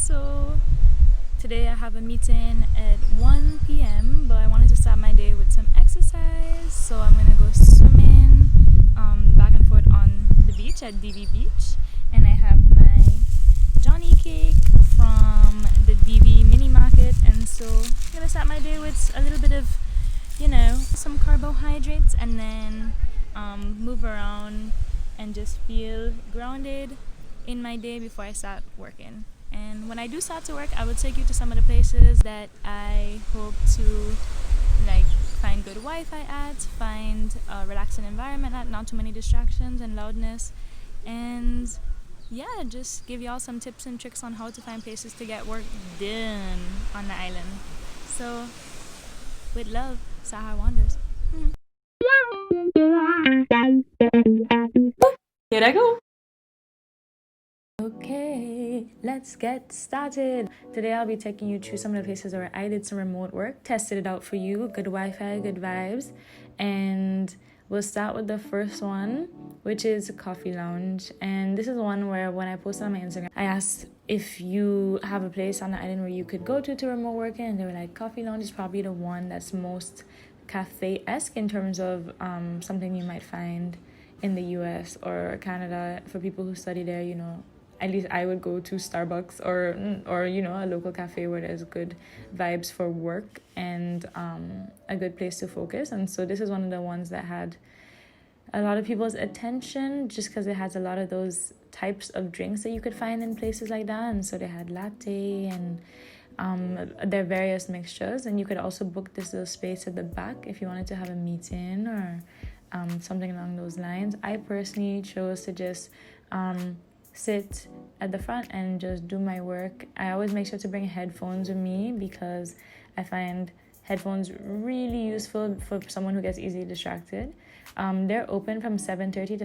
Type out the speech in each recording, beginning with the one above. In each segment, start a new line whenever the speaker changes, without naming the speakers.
So today I have a meeting at 1 p.m., but I wanted to start my day with some exercise. So I'm gonna go swimming back and forth on the beach at DV Beach. And I have my Johnny cake from the DV mini market. And so I'm gonna start my day with a little bit of, some carbohydrates and then move around and just feel grounded in my day before I start working. And when I do start to work, I will take you to some of the places that I hope to find good Wi-Fi at, find a relaxing environment at, not too many distractions and loudness, and yeah, just give y'all some tips and tricks on how to find places to get work done on the island. So, with love, Sahar Wanders.
Here I go.
Okay, let's get started. Today I'll be taking you through some of the places where I did some remote work, tested it out for you, good Wi-Fi, good vibes, and we'll start with the first one, which is a coffee lounge. And this is one where when I posted on my Instagram, I asked if you have a place on the island where you could go to remote working, and they were like, coffee lounge is probably the one that's most cafe-esque in terms of something you might find in the US or Canada. For people who study there, at least I would go to Starbucks or a local cafe where there's good vibes for work and a good place to focus. And so this is one of the ones that had a lot of people's attention just because it has a lot of those types of drinks that you could find in places like that. And so they had latte and their various mixtures, and you could also book this little space at the back if you wanted to have a meeting or something along those lines. I personally chose to just sit at the front and just do my work. I always make sure to bring headphones with me because I find headphones really useful for someone who gets easily distracted. They're open from 7:30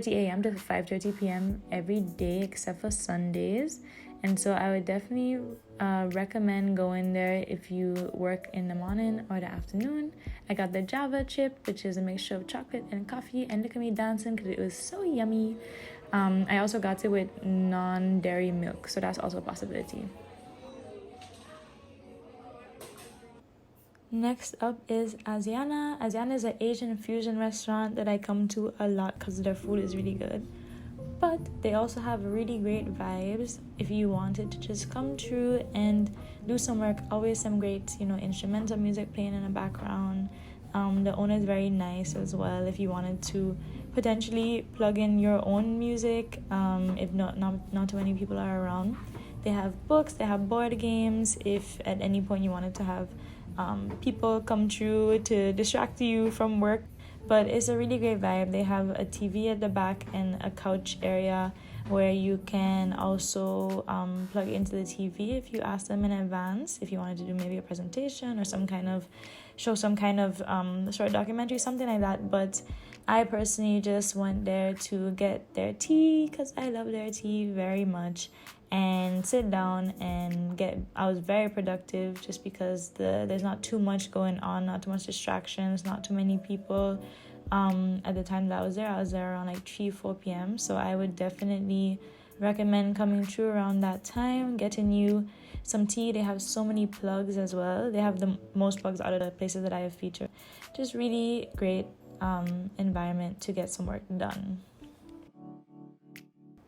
a.m. to 5:30 p.m. every day except for Sundays. And so I would definitely recommend going there if you work in the morning or the afternoon. I got the Java chip, which is a mixture of chocolate and coffee, and look at me dancing because it was so yummy. I also got it with non-dairy milk, so that's also a possibility. Next up is Asiana. Asiana is an Asian fusion restaurant that I come to a lot because their food is really good. But they also have really great vibes if you wanted to just come through and do some work. Always some great, instrumental music playing in the background. The owner is very nice as well if you wanted to potentially plug in your own music if not too many people are around. They have books, they have board games if at any point you wanted to have people come through to distract you from work. But it's a really great vibe. They have a TV at the back and a couch area where you can also plug into the TV if you ask them in advance, if you wanted to do maybe a presentation or show some kind of short documentary, something like that. But I personally just went there to get their tea because I love their tea very much and sit down and I was very productive just because there's not too much going on, not too much distractions, not too many people. At the time that I was there around 3-4 p.m. So I would definitely recommend coming through around that time, getting you some tea. They have so many plugs as well. They have the most plugs out of the places that I have featured. Just really great environment to get some work done.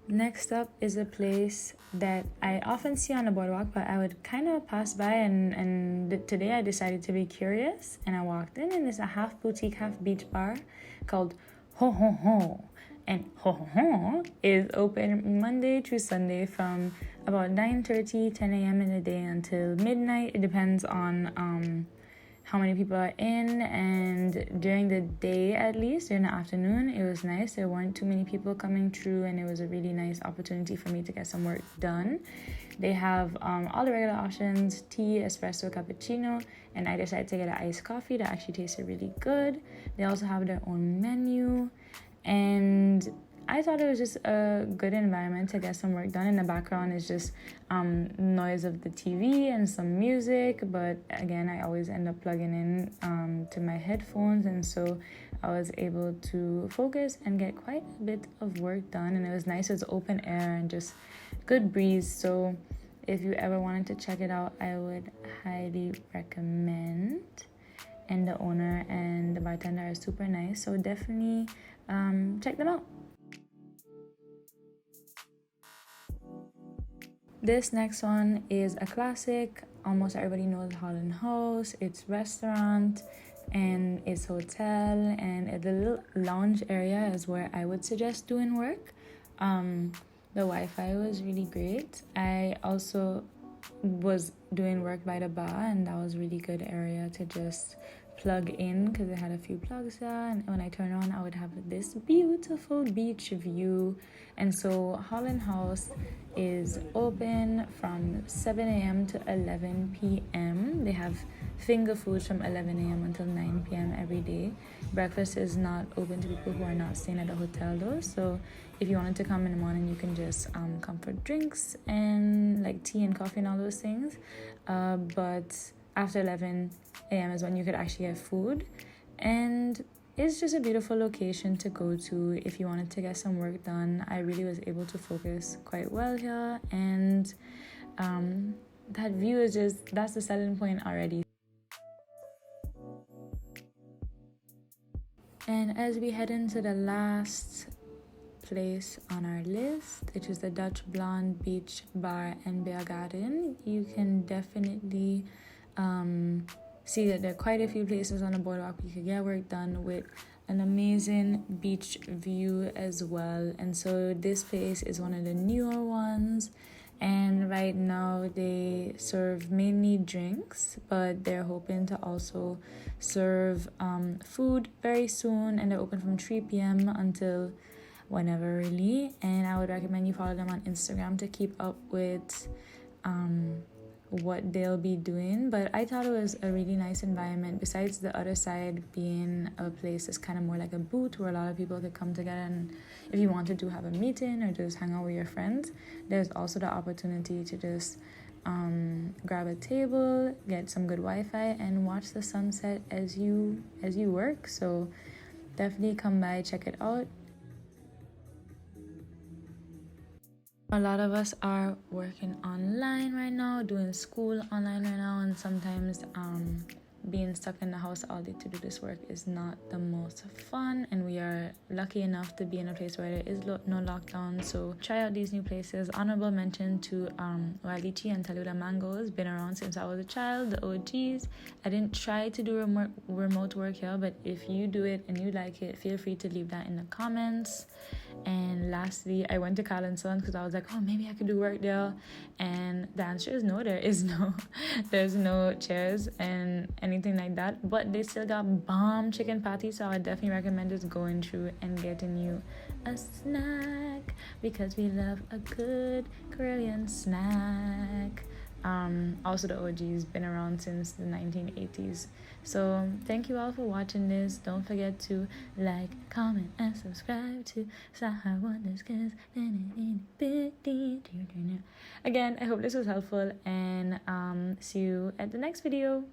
Next up is a place that I often see on the boardwalk, but I would kind of pass by, and today I decided to be curious, and I walked in, and it's a half boutique, half beach bar called Ho Ho Ho. And Ho Ho Ho is open Monday through Sunday from about 9:30, 10 a.m. in the day until midnight. It depends on how many people are in, and during the day, at least during the afternoon, it was nice. There weren't too many people coming through, and it was a really nice opportunity for me to get some work done. They have all the regular options: tea, espresso, cappuccino, and I decided to get an iced coffee that actually tasted really good. They also have their own menu, and I thought it was just a good environment to get some work done. In the background is just noise of the TV and some music, but again, I always end up plugging in to my headphones, and so I was able to focus and get quite a bit of work done. And it was nice, it's open air and just good breeze. So if you ever wanted to check it out, I would highly recommend. And the owner and the bartender are super nice, so definitely check them out. This next one is a classic. Almost everybody knows Holland House. It's restaurant and it's hotel, and the little lounge area is where I would suggest doing work. The Wi-Fi was really great. I also was doing work by the bar, and that was really good area to just plug in because it had a few plugs there, and when I turn on I would have this beautiful beach view. And so Holland House is open from 7 a.m. to 11 p.m. They have finger foods from 11 a.m. until 9 p.m. every day. Breakfast is not open to people who are not staying at the hotel though, so if you wanted to come in the morning, you can just come for drinks and like tea and coffee and all those things. But after 11 a.m. is when you could actually have food. And it's just a beautiful location to go to if you wanted to get some work done. I really was able to focus quite well here. And that view is just, that's the selling point already. And as we head into the last place on our list, which is the Dutch Blonde Beach Bar and Beer Garden, you can definitely see that there are quite a few places on the boardwalk you could get work done with an amazing beach view as well. And so this place is one of the newer ones, and right now they serve mainly drinks, but they're hoping to also serve food very soon, and they're open from 3 p.m. until whenever really. And I would recommend you follow them on Instagram to keep up with what they'll be doing. But I thought it was a really nice environment, besides the other side being a place that's kind of more like a booth where a lot of people could come together, and if you wanted to have a meeting or just hang out with your friends, there's also the opportunity to just grab a table, get some good Wi-Fi, and watch the sunset as you work. So definitely come by, check it out. A lot of us are working online right now, doing school online right now, and sometimes being stuck in the house all day to do this work is not the most fun. And we are lucky enough to be in a place where there is no lockdown, so try out these new places. Honorable mention to Walichi and Talula Mangoes, been around since I was a child, the OGs. I didn't try to do remote work here, but if you do it and you like it, feel free to leave that in the comments. And lastly, I went to Carl & Sons because I was like, oh, maybe I could do work there, and the answer is no. There's no chairs and anything like that, but they still got bomb chicken patties, so I definitely recommend just going through and getting you a snack, because we love a good Korean snack. Also the OG's been around since the 1980s. So thank you all for watching this. Don't forget to like, comment, and subscribe to Sahar Wonders. Again, I hope this was helpful, and see you at the next video.